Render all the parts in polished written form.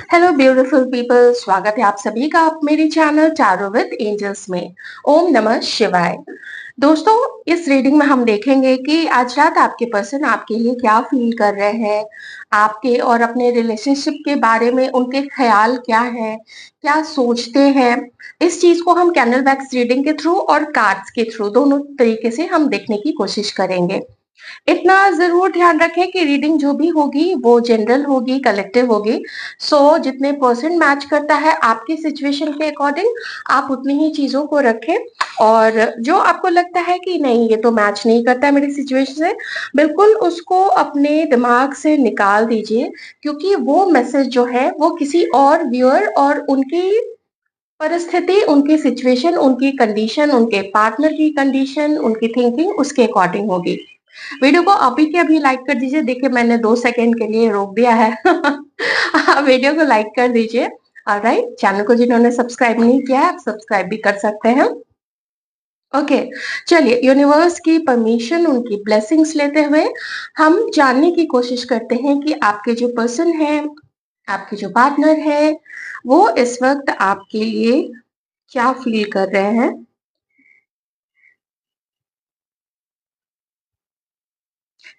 Hello beautiful people, स्वागत है आप सभी का आप मेरे चैनल टैरो विद एंजल्स में। ओम नमः शिवाय। दोस्तों, इस रीडिंग में हम देखेंगे कि आज रात आपके पर्सन आपके लिए क्या फील कर रहे हैं, आपके और अपने रिलेशनशिप के बारे में उनके ख्याल क्या है, क्या सोचते हैं। इस चीज को हम कैंडल वैक्स रीडिंग के थ्रू और कार्ड्स के थ्रू दोनों तरीके से हम देखने की कोशिश करेंगे। इतना ज़रूर ध्यान रखें कि रीडिंग जो भी होगी वो जनरल होगी, कलेक्टिव होगी। जितने परसेंट मैच करता है आपकी सिचुएशन के अकॉर्डिंग आप उतनी ही चीज़ों को रखें, और जो आपको लगता है कि नहीं ये तो मैच नहीं करता है मेरी सिचुएशन से, बिल्कुल उसको अपने दिमाग से निकाल दीजिए, क्योंकि वो मैसेज जो है वो किसी और व्यूअर और उनकी परिस्थिति, उनकी सिचुएशन, उनकी कंडीशन, उनके पार्टनर की कंडीशन, उनकी थिंकिंग उसके अकॉर्डिंग होगी। वीडियो को अभी के अभी लाइक कर दीजिए। देखिए मैंने 2 सेकंड के लिए रोक दिया है। आप वीडियो को लाइक कर दीजिए। ऑलराइट, चैनल को जिन्होंने सब्सक्राइब नहीं किया है आप सब्सक्राइब भी कर सकते हैं। ओके, चलिए यूनिवर्स की परमिशन, उनकी ब्लेसिंग्स लेते हुए हम जानने की कोशिश करते हैं कि आपके जो पर्सन है, आपके जो पार्टनर है, वो इस वक्त आपके लिए क्या फील कर रहे हैं।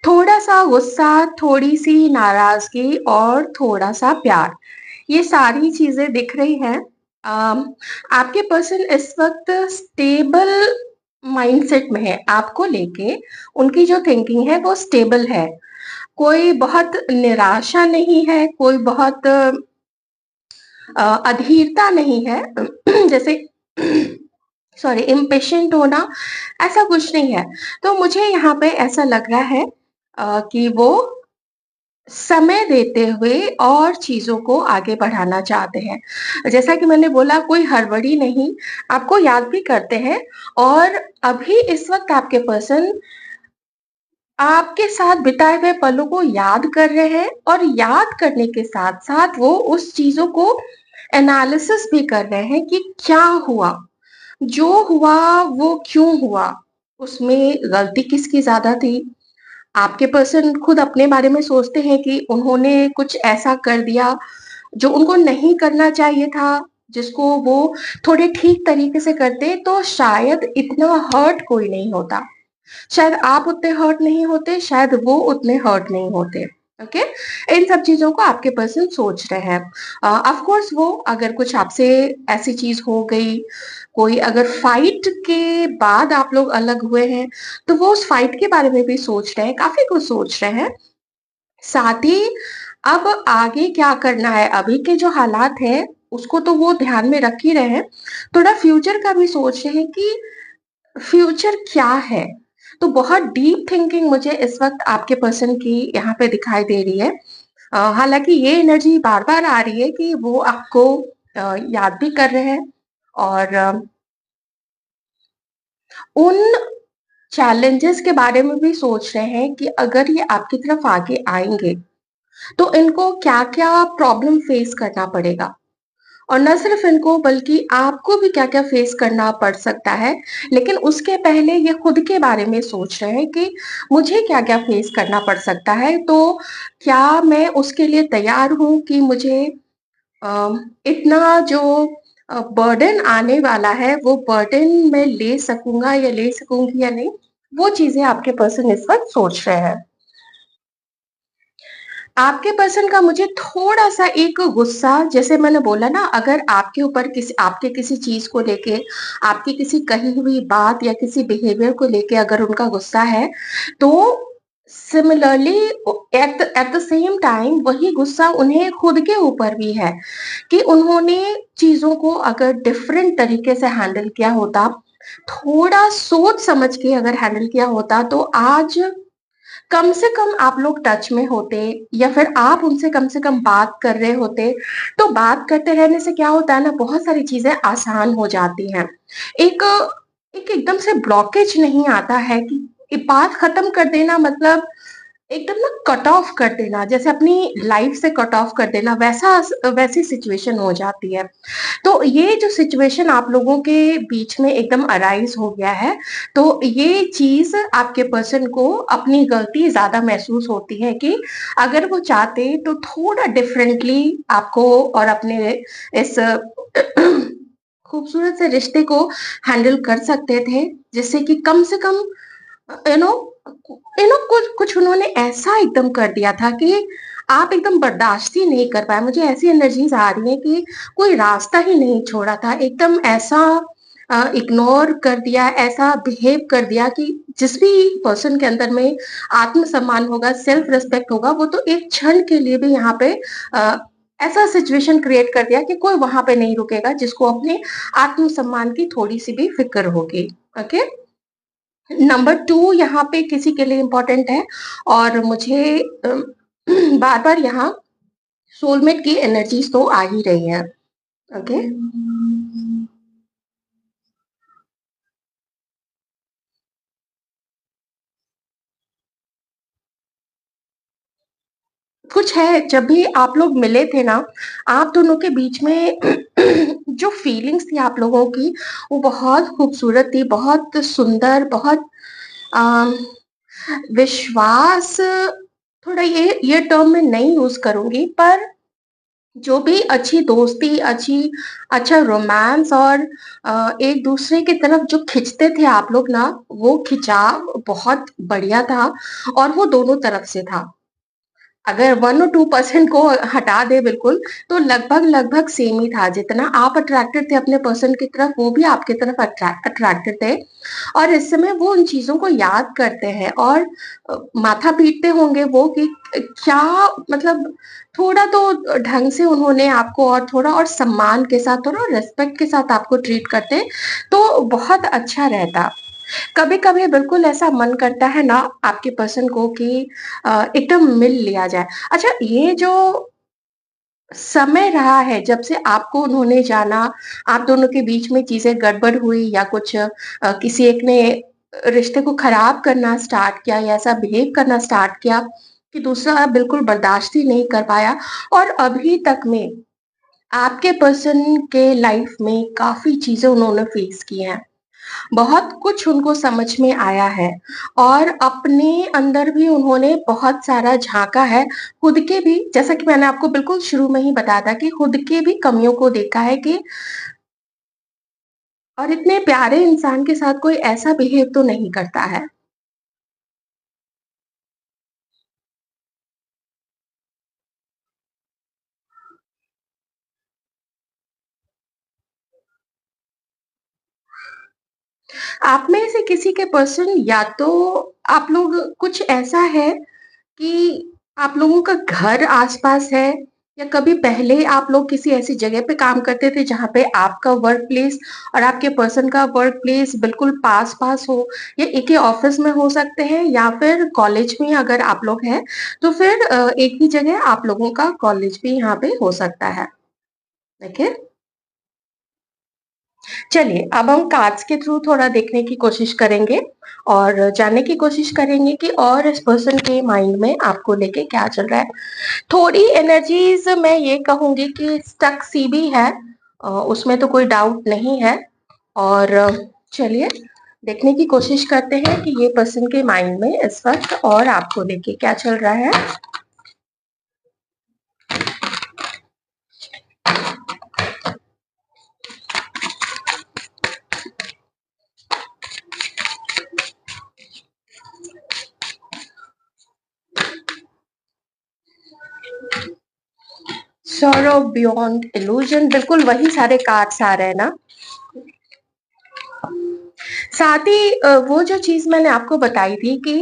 थोड़ा-सा गुस्सा, थोड़ी-सी नाराज़गी और थोड़ा-सा प्यार, ये सारी चीज़ें दिख रही हैं। अम, आपके पर्सन इस वक़्त स्टेबल माइंडसेट में है, आपको लेके उनकी जो थिंकिंग है वो स्टेबल है। कोई बहुत निराशा नहीं है, कोई बहुत अधीरता नहीं है। जैसे सॉरी, इम्पेशेंट होना, ऐसा कुछ नहीं है। तो मुझे यहाँ पे ऐसा लग रहा है कि वो समय देते हुए और चीज़ों को आगे बढ़ाना चाहते हैं। जैसा कि मैंने बोला, कोई हड़बड़ी नहीं, आपको याद भी करते हैं, और अभी इस वक़्त आपके पर्सन आपके साथ बिताए हुए पलों को याद कर रहे हैं, और याद करने के साथ-साथ वो उस चीज़ों को एनालिसिस भी कर रहे हैं कि क्या हुआ? जो हुआ वो क्यों हुआ? उसमें गलती किसकी ज़्यादा थी? आपके पर्सन खुद अपने बारे में सोचते हैं कि उन्होंने कुछ ऐसा कर दिया जो उनको नहीं करना चाहिए था, जिसको वो थोड़े ठीक तरीके से करते तो शायद इतना हर्ट कोई नहीं होता। शायद आप उतने हर्ट नहीं होते, शायद वो उतने हर्ट नहीं होते। ओके, इन सब चीज़ों को आपके पर्सन सोच रहे हैं। ऑफ कोर्स वो अगर कुछ आपसे ऐसी चीज़ हो गई, कोई अगर फाइट के बाद आप लोग अलग हुए हैं, तो वो उस फाइट के बारे में भी सोच रहे हैं, काफ़ी कुछ सोच रहे हैं। साथ ही अब आगे क्या करना है, अभी के जो हालात हैं, उसको तो वो ध्यान में रख ही रहे हैं। थोड़ा फ्यूचर का भी सोच रहे हैं कि फ्यूचर क्या है? तो बहुत डीप थिंकिंग मुझे इस वक़्त आपके पर्सन की यहाँ पे दिखाई दे रही है। हालाँकि ये एनर्जी बार-बार आ रही है कि वो आपको याद भी कर रहे हैं, और उन चैलेंजेस के बारे में भी सोच रहे हैं कि अगर ये आपकी तरफ आगे आएँगे, तो इनको क्या-क्या प्रॉब्लम फेस करना पड़ेगा। और ना सिर्फ इनको बल्कि आपको भी क्या-क्या फेस करना पड़ सकता है। लेकिन उसके पहले ये खुद के बारे में सोच रहे हैं कि मुझे क्या-क्या फेस करना पड़ सकता है, तो क्या मैं उसके लिए तैयार हूँ कि मुझे इतना जो बर्डन आने वाला है, वो बर्डन मैं ले सकूँगा या ले सकूँगी या नहीं, वो चीज़ें आपके पर्सन इस वक़्त सोच रहे हैं। आपके पर्सन का मुझे थोड़ा-सा एक गुस्सा, जैसे मैंने बोला ना, अगर आपके ऊपर किसी आपके किसी चीज़ को लेके, आपकी किसी कही हुई बात या किसी बिहेवियर को लेके अगर उनका गुस्सा है, तो similarly at the same time वही गुस्सा उन्हें खुद के ऊपर भी है कि उन्होंने चीज़ों को अगर डिफरेंट तरीके से हैंडल किया होता, थोड़ा सोच समझ के अगर हैंडल किया होता, तो आज कम से कम आप लोग टच में होते, या फिर आप उनसे कम से कम बात कर रहे होते। तो बात करते रहने से क्या होता है ना, बहुत सारी चीज़ें आसान हो जाती हैं। एक एक एकदम से ब्लॉकेज नहीं आता है कि ये बात खत्म कर देना, मतलब एकदम ना कट ऑफ कर देना, जैसे अपनी लाइफ से कट ऑफ कर देना, वैसी सिचुएशन हो जाती है। तो ये जो सिचुएशन आप लोगों के बीच में एकदम अराइज हो गया है, तो ये चीज आपके पर्सन को अपनी गलती ज्यादा महसूस होती है कि अगर वो चाहते तो थोड़ा डिफरेंटली आपको और अपने इस खूबसूरत से रिश्ते को हैंडल कर सकते थे, जिससे कि कम से कम यू नो कुछ कुछ उन्होंने ऐसा एकदम कर दिया था कि आप एकदम बर्दाश्त ही नहीं कर पाए। मुझे ऐसी एनर्जीज आ रही है कि कोई रास्ता ही नहीं छोड़ा था, एकदम ऐसा इग्नोर कर दिया, ऐसा बिहेव कर दिया कि जिस भी पर्सन के अंदर में आत्मसम्मान होगा, सेल्फ रिस्पेक्ट होगा, वो तो एक क्षण के लिए भी यहाँ पे अ, ऐसा सिचुएशन क्रिएट कर दिया कि कोई वहां पे नहीं रुकेगा जिसको अपने आत्मसम्मान की थोड़ी सी भी फिक्र होगी। ओके, नंबर 2 यहाँ पे किसी के लिए इम्पोर्टेंट है, और मुझे बार-बार यहाँ सोलमेट की एनर्जीज़ तो आ ही रही हैं। ओके? कुछ है, जब भी आप लोग मिले थे ना, आप दोनों के बीच में जो फीलिंग्स थी आप लोगों की, वो बहुत खूबसूरत थी, बहुत सुंदर, बहुत अ, विश्वास, थोड़ा ये टर्म मैं नहीं यूज़ करूँगी, पर जो भी अच्छी दोस्ती, अच्छा रोमांस और एक दूसरे की तरफ जो खिंचते थे आप लोग ना, वो खिंचाव बहुत बढ़िया था, और वो दोनों तरफ से था। अगर 1 और 2% को हटा दें बिल्कुल, तो लगभग-लगभग सेम ही था। जितना आप अट्रैक्टेड थे अपने पर्सन की तरफ, वो भी आपकी तरफ अट्रैक्टेड थे, और इस समय वो उन चीज़ों को याद करते हैं, और माथा पीटते होंगे वो कि क्या, मतलब थोड़ा तो ढंग से उन्होंने आपको और थोड़ा और सम्मान के साथ, थोड़ा रिस्पेक्ट के साथ आपको ट्रीट करते, तो बहुत अच्छा रहता। कभी-कभी बिल्कुल ऐसा मन करता है ना आपके पर्सन को कि एकदम मिल लिया जाए। अच्छा, ये जो समय रहा है जब से आपको उन्होंने जाना, आप दोनों के बीच में चीज़ें गड़बड़ हुई, या कुछ किसी एक ने रिश्ते को खराब करना स्टार्ट किया, या ऐसा बिहेव करना स्टार्ट किया कि दूसरा बिल्कुल बर्दाश्त ही नहीं कर पाया, और अभी तक में आपके पर्सन के लाइफ में काफ़ी चीज़ें उन्होंने फेस की हैं। बहुत कुछ उनको समझ में आया है, और अपने अंदर भी उन्होंने बहुत सारा झाँका है। खुद के भी, जैसा कि मैंने आपको बिल्कुल शुरू में ही बताया था कि खुद के भी कमियों को देखा है कि, और इतने प्यारे इंसान के साथ कोई ऐसा बिहेव तो नहीं करता है। आप में से किसी के पर्सन, या तो आप लोग, कुछ ऐसा है कि आप लोगों का घर आस-पास है, या कभी पहले आप लोग किसी ऐसी जगह पे काम करते थे जहाँ पे आपका वर्क प्लेस और आपके पर्सन का वर्क प्लेस बिल्कुल पास-पास हो, या एक ही ऑफिस में हो सकते हैं, या फिर कॉलेज में अगर आप लोग हैं, तो फिर एक ही जगह आप लोगों का कॉलेज भी यहाँ पे हो सकता है। ओके? चलिए, अब हम कार्ड्स के थ्रू थोड़ा देखने की कोशिश करेंगे, और जानने की कोशिश करेंगे कि और इस पर्सन के माइंड में आपको लेके क्या चल रहा है। थोड़ी एनर्जीज मैं ये कहूँगी कि स्टक सी भी है, उसमें तो कोई डाउट नहीं है, और चलिए देखने की कोशिश करते हैं कि ये पर्सन के माइंड में इस वक्त और आपको लेके क्या चल रहा है। सॉरो बियॉन्ड इल्यूजन, बिल्कुल वही सारे कार्ड्स आ रहे हैं ना। साथ ही वो जो चीज मैंने आपको बताई थी कि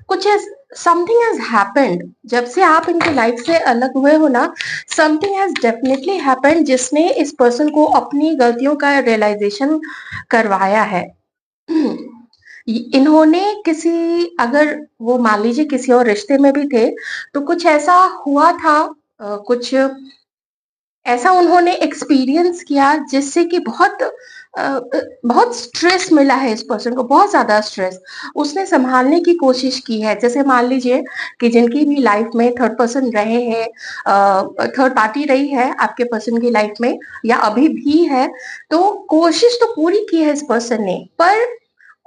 कुछ समथिंग हैज हैपेंड, जब से आप इनके लाइफ से अलग हुए हो ना, समथिंग हैज डेफिनेटली हैपेंड जिसने इस पर्सन को अपनी गलतियों का रियलाइजेशन करवाया है। इन्होंने किसी, अगर वो मान लीजिए किसी और रिश्ते में भी थे, तो कुछ ऐसा हुआ था, कुछ ऐसा उन्होंने एक्सपीरियंस किया जिससे कि बहुत बहुत स्ट्रेस मिला है इस पर्सन को, बहुत ज़्यादा स्ट्रेस। उसने सँभालने की कोशिश की है। जैसे मान लीजिए कि जिनकी भी लाइफ़ में थर्ड पर्सन रहे हैं, थर्ड पार्टी रही है आपके पर्सन की लाइफ़ में या अभी भी है, तो कोशिश तो पूरी की है इस पर्सन ने, पर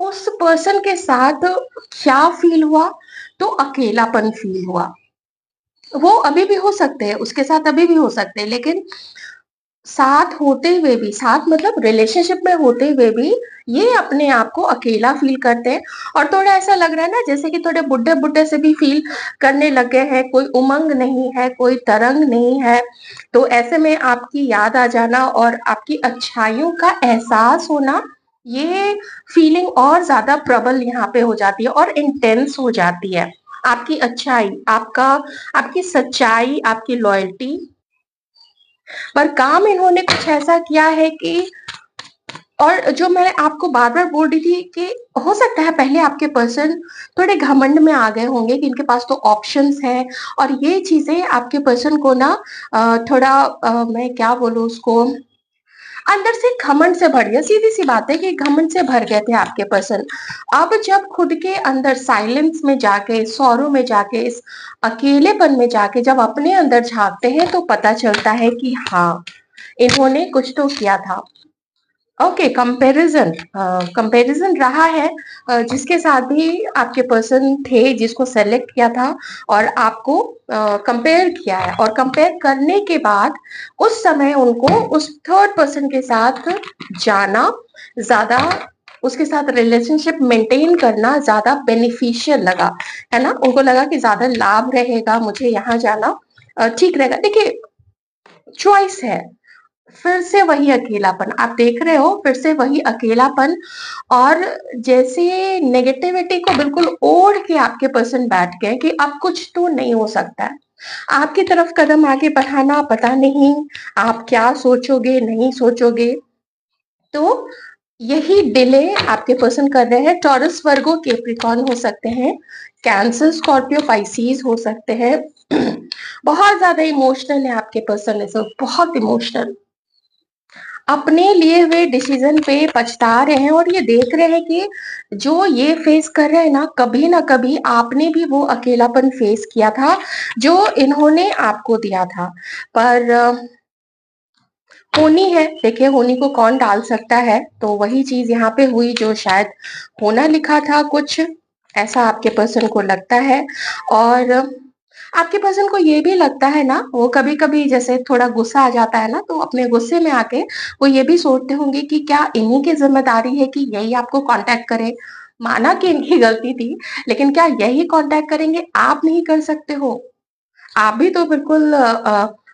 उस पर्सन के साथ क्या फ़ील हुआ? तो अकेलापन फ़ील हुआ। वो अभी भी हो सकते हैं, उसके साथ अभी भी हो सकते हैं, लेकिन साथ होते हुए भी, साथ मतलब रिलेशनशिप में होते हुए भी ये अपने आप को अकेला फ़ील करते हैं और थोड़ा ऐसा लग रहा है ना जैसे कि थोड़े बुड्ढे-बुड्ढे से भी फ़ील करने लग गए हैं, कोई उमंग नहीं है, कोई तरंग नहीं है। तो ऐसे में आपकी याद आ जाना और आपकी अच्छाइयों का एहसास होना, ये फ़ीलिंग और ज़्यादा प्रबल यहाँ पे हो जाती है और इंटेंस हो जाती है। आपकी अच्छाई, आपकी सच्चाई, आपकी लॉयल्टी, पर काम इन्होंने कुछ ऐसा किया है कि और जो मैं आपको बार-बार बोल रही थी कि हो सकता है पहले आपके पर्सन थोड़े घमंड में आ गए होंगे कि इनके पास तो ऑप्शंस हैं और ये चीज़ें आपके पर्सन को ना थोड़ा मैं क्या बोलूँ उसको, अंदर से घमंड से भर गया। सीधी-सी बात है कि घमंड से भर गए थे आपके पर्सन। अब जब खुद के अंदर साइलेंस में जाके, सौरों में जाके, इस अकेलेपन में जाके जब अपने अंदर झाँकते हैं तो पता चलता है कि हाँ, इन्होंने कुछ तो किया था। ओके, कंपैरिज़न रहा है, जिसके साथ भी आपके पर्सन थे, जिसको सेलेक्ट किया था और आपको कंपेयर किया है और कंपेयर करने के बाद उस समय उनको उस थर्ड पर्सन के साथ जाना ज़्यादा, उसके साथ रिलेशनशिप मेंटेन करना ज़्यादा बेनिफिशियल लगा, है ना? उनको लगा कि ज़्यादा लाभ रहेगा, मुझे यहाँ जाना ठीक रहेगा। देखिए, चॉइस है। फिर से वही अकेलापन, आप देख रहे हो फिर से वही अकेलापन और जैसे नेगेटिविटी को बिल्कुल ओढ़ के आपके पर्सन बैठ गए कि अब कुछ तो नहीं हो सकता है। आपकी तरफ कदम आगे बढ़ाना पता नहीं, आप क्या सोचोगे, नहीं सोचोगे। तो यही डिले आपके पर्सन कर रहे हैं। टॉरस, वर्गो, कैप्रिकॉर्न हो सकते हैं, कैंसर, स्कॉर्पियो, पाइसेस हो सकते हैं। बहुत ज़्यादा इमोशनल है आपके पर्सन, ऐसे बहुत इमोशनल। अपने लिए हुए डिसीजन पे पछता रहे हैं और ये देख रहे हैं कि जो ये फेस कर रहे हैं ना कभी आपने भी वो अकेलापन फेस किया था जो इन्होंने आपको दिया था। पर होनी है, देखिए होनी को कौन टाल सकता है, तो वही चीज यहाँ पे हुई जो शायद होना लिखा था कुछ, ऐसा आपके पर्सन को लगता है। और आपके पर्सन को ये भी लगता है ना, वो कभी-कभी जैसे थोड़ा गुस्सा आ जाता है ना, तो अपने गुस्से में आके वो ये भी सोचते होंगे कि क्या इन्हीं की ज़िम्मेदारी है कि यही आपको कॉन्टैक्ट करें? माना कि इनकी गलती थी, लेकिन क्या यही कॉन्टैक्ट करेंगे? आप नहीं कर सकते हो? आप भी तो बिल्कुल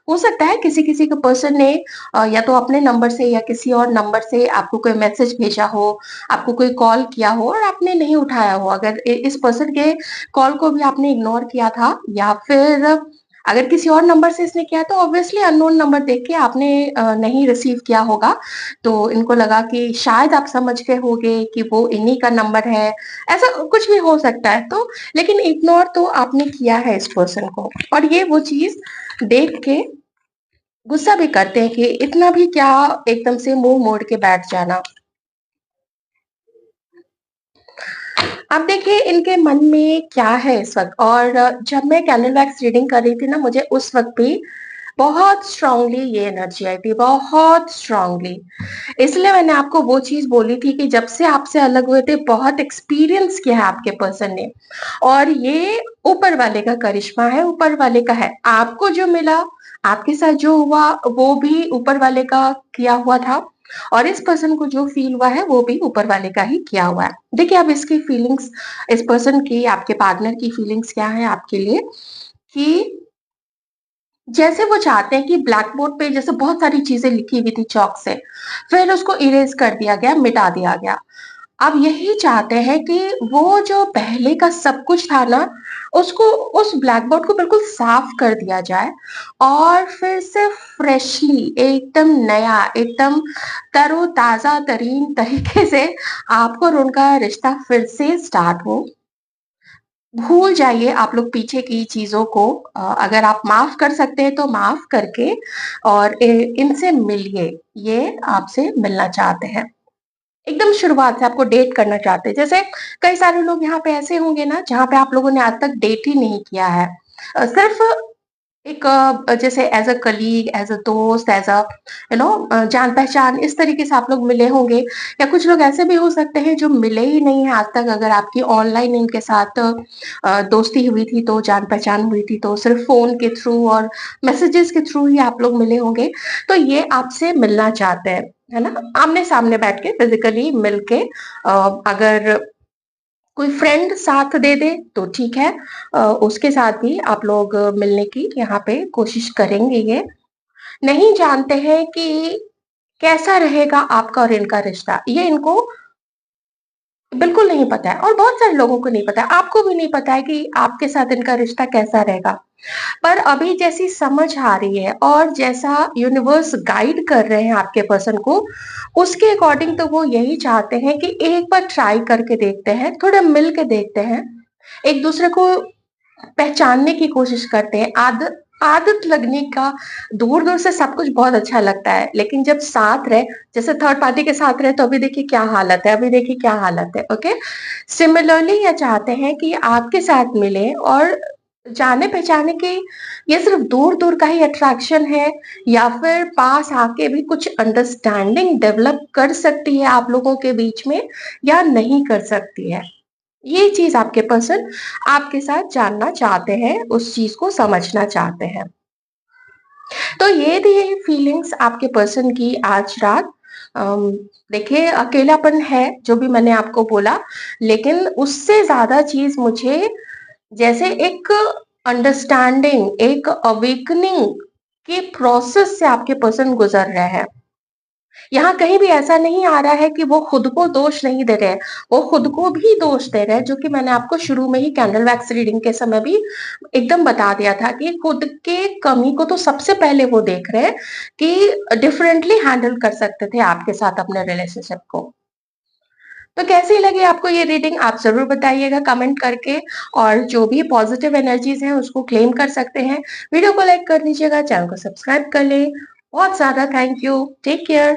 हो सकता है किसी-किसी के पर्सन ने या तो अपने नंबर से या किसी और नंबर से आपको कोई मैसेज भेजा हो, आपको कोई कॉल किया हो और आपने नहीं उठाया हो। अगर इस पर्सन के कॉल को भी आपने इग्नोर किया था या फिर अगर किसी और नंबर से इसने किया तो ऑब्वियसली अननोन नंबर देख के आपने नहीं रिसीव किया होगा। तो इनको लगा कि शायद आप समझ गए होंगे कि वो इन्हीं का नंबर है, ऐसा कुछ भी हो सकता है। तो लेकिन इग्नोर तो आपने किया है इस पर्सन को और ये वो चीज़ देख के गुस्सा भी करते हैं कि इतना भी क्या एकदम से मुँह मोड़ के बैठ जाना। अब देखिए इनके मन में क्या है इस वक़्त और जब मैं कैंडल वैक्स रीडिंग कर रही थी ना मुझे उस वक़्त भी बहुत स्ट्रॉन्गली ये एनर्जी आई थी, बहुत स्ट्रॉन्गली। इसलिए मैंने आपको वो चीज़ बोली थी कि जब से आपसे अलग हुए थे बहुत एक्सपीरियंस किया है आपके पर्सन ने और ये ऊपर वाले का करिश्मा है, ऊपर वाले का है। आपको जो मिला, आपके साथ जो हुआ वो भी ऊपर वाले का किया हुआ था और इस पर्सन को जो फ़ील हुआ है वो भी ऊपर वाले का ही किया हुआ है। देखिए अब इसकी फीलिंग्स, इस पर्सन की, आपके पार्टनर की फीलिंग्स क्या है आपके लिए कि जैसे वो चाहते हैं कि ब्लैक बोर्ड पे जैसे बहुत सारी चीज़ें लिखी हुई थी चॉक से, फिर उसको इरेज़ कर दिया गया, मिटा दिया गया। अब यही चाहते हैं कि वो जो पहले का सब कुछ था ना, उसको उस ब्लैक बोर्ड को बिल्कुल साफ कर दिया जाए और फिर से फ्रेशली एकदम नया, एकदम तरोताज़ा तरीन तरीके से आपको और उनका रिश्ता फिर से स्टार्ट हो। भूल जाइए आप लोग पीछे की चीज़ों को, अगर आप माफ़ कर सकते हैं तो माफ़ करके और इनसे मिलिए, ये आपसे मिलना चाहते हैं। एकदम शुरुआत से आपको डेट करना चाहते हैं। जैसे कई सारे लोग यहाँ पे ऐसे होंगे ना जहाँ पे आप लोगों ने आज तक डेट ही नहीं किया है। सिर्फ़ एक जैसे as a colleague, as a दोस्त, एज़ अ जान-पहचान इस तरीके से आप लोग मिले होंगे या कुछ लोग ऐसे भी हो सकते हैं जो मिले ही नहीं हैं आज तक अगर आपकी ऑनलाइन इनके साथ दोस्ती हुई थी तो जान-पहचान हुई थी तो सिर्फ़ फ़ोन के थ्रू और मैसेजेस के थ्रू ही आप लोग मिले होंगे। तो ये आपसे मिलना चाहते हैं, है ना? आमने-सामने बैठ के फिज़िकली मिल के अगर कोई फ्रेंड साथ दे दे तो ठीक है उसके साथ भी आप लोग मिलने की यहाँ पे कोशिश करेंगे ये। नहीं जानते हैं कि कैसा रहेगा आपका और इनका रिश्ता, ये इनको बिल्कुल नहीं पता है और बहुत सारे लोगों को नहीं पता है, आपको भी नहीं पता है कि आपके साथ इनका रिश्ता कैसा रहेगा। पर अभी जैसी समझ आ रही है और जैसा यूनिवर्स गाइड कर रहे हैं आपके पर्सन को, उसके अकॉर्डिंग तो वो यही चाहते हैं कि एक बार ट्राई करके देखते हैं, थोड़ा मिल के देखते हैं, एक-दूसरे को पहचानने की कोशिश करते हैं। आदत लगने का दूर-दूर से सब कुछ बहुत अच्छा लगता है, लेकिन जब साथ रहे, जैसे थर्ड पार्टी के साथ रहे तो अभी देखिए क्या हालत है, अभी देखिए क्या हालत है, ओके? सिमिलरली ये चाहते हैं कि आपके साथ मिलें और जाने-पहचाने के ये सिर्फ़ दूर-दूर का ही अट्रैक्शन है या फिर पास आके भी कुछ अंडरस्टैंडिंग डेवलप कर सकती है आप लोगों के बीच में या नहीं कर सकती है। ये चीज़ आपके पर्सन आपके साथ जानना चाहते हैं, उस चीज़ को समझना चाहते हैं। तो ये थी फीलिंग्स आपके पर्सन की आज रात। अम, देखिए अकेलापन है, जो भी मैंने आपको बोला, लेकिन उससे ज़्यादा चीज़ मुझे जैसे एक अंडरस्टैंडिंग, एक अवेकनिंग के प्रोसेस से आपके पर्सन गुज़र रहे हैं। यहाँ कहीं भी ऐसा नहीं आ रहा है कि वो खुद को दोष नहीं दे रहे हैं, वो खुद को भी दोष दे रहे हैं, जो कि मैंने आपको शुरू में ही कैंडल वैक्स रीडिंग के समय भी एकदम बता दिया था कि खुद के कमी को तो सबसे पहले वो देख रहे हैं कि डिफरेंटली हैंडल कर सकते थे आपके साथ अपने रिलेशनशिप को। तो कैसी लगी आपको ये रीडिंग आप ज़रूर बताइएगा कमेंट करके और जो भी पॉजिटिव एनर्जीज़ हैं उसको क्लेम कर सकते हैं। वीडियो को लाइक कर दीजिएगा, चैनल को सब्सक्राइब कर लें। बहुत ज़्यादा थैंक यू। Take care.